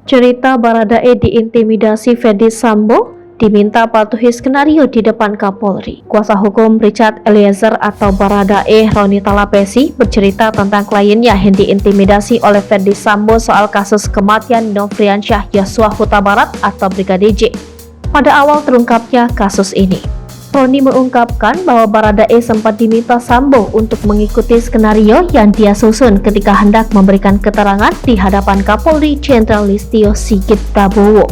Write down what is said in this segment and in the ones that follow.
Cerita Baradae diintimidasi Ferdy Sambo, diminta patuhi skenario di depan Kapolri. Kuasa hukum Richard Eliezer atau Baradae, Roni Talapesi, bercerita tentang kliennya yang diintimidasi oleh Ferdy Sambo soal kasus kematian Nofriansyah Yosua Huta Barat atau Brigadir J. Pada awal terungkapnya kasus ini, Roni mengungkapkan bahwa Baradae sempat diminta Sambo untuk mengikuti skenario yang dia susun ketika hendak memberikan keterangan di hadapan Kapolri Jenderal Listio Sigit Prabowo.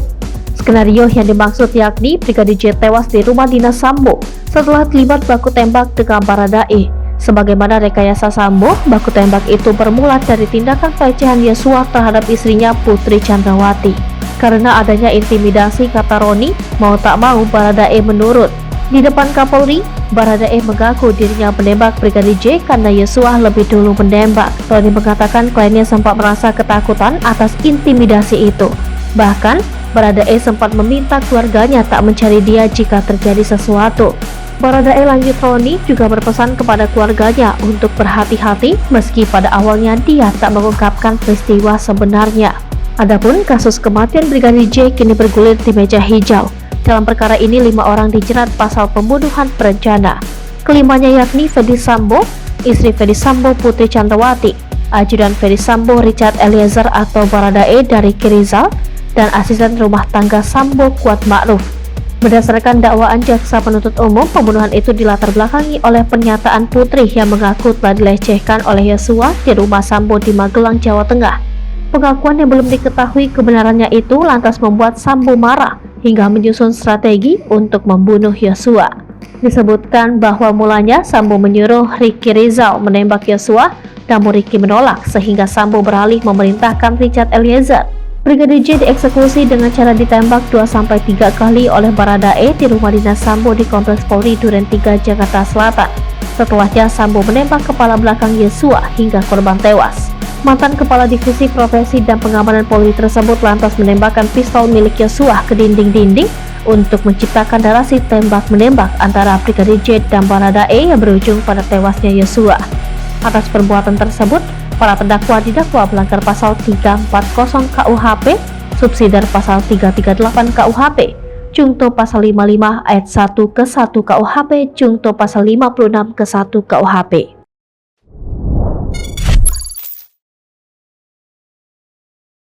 Skenario yang dimaksud yakni Brigadir J tewas di rumah dinas Sambo setelah terlibat baku tembak dengan Baradae. Sebagaimana rekayasa Sambo, baku tembak itu bermula dari tindakan pelecehan Yosua terhadap istrinya Putri Chandrawati. Karena adanya intimidasi, kata Roni, mau tak mau Baradae menurut. Di depan Kapolri, Baradae mengaku dirinya menembak Brigadir J karena Yosua lebih dulu menembak. Roni mengatakan kliennya sempat merasa ketakutan atas intimidasi itu. Bahkan, Baradae sempat meminta keluarganya tak mencari dia jika terjadi sesuatu. Baradae, lanjut Roni, juga berpesan kepada keluarganya untuk berhati-hati meski pada awalnya dia tak mengungkapkan peristiwa sebenarnya. Adapun kasus kematian Brigadir J kini bergulir di meja hijau. Dalam perkara ini 5 orang dijerat pasal pembunuhan berencana. Kelimanya yakni Ferdy Sambo, istri Ferdy Sambo Putri Chandrawati, ajudan Ferdy Sambo Richard Eliezer atau Baradae dari Rizal, dan asisten rumah tangga Sambo Kuat Ma'ruf. Berdasarkan dakwaan jaksa penuntut umum, pembunuhan itu dilatar belakangi oleh pernyataan Putri yang mengaku telah dilecehkan oleh Yosua di rumah Sambo di Magelang, Jawa Tengah. Pengakuan yang belum diketahui kebenarannya itu lantas membuat Sambo marah hingga menyusun strategi untuk membunuh Yosua. Disebutkan bahwa mulanya Sambo menyuruh Ricky Rizal menembak Yosua, namun Ricky menolak sehingga Sambo beralih memerintahkan Richard Eliezer. Brigadir J dieksekusi dengan cara ditembak 2-3 kali oleh Baradae di rumah dinas Sambo di Kompleks Polri Duren 3, Jakarta Selatan. Setelahnya Sambo menembak kepala belakang Yosua hingga korban tewas. Mantan Kepala Divisi Profesi dan Pengamanan Polri tersebut lantas menembakkan pistol milik Yosua ke dinding-dinding untuk menciptakan narasi tembak-menembak antara Brigadir J dan Baradae yang berujung pada tewasnya Yosua. Atas perbuatan tersebut, para terdakwa didakwa melanggar pasal 340 KUHP, subsidiar pasal 338 KUHP, Jungto pasal 55 ayat 1 ke 1 KUHP, Jungto pasal 56 ke 1 KUHP.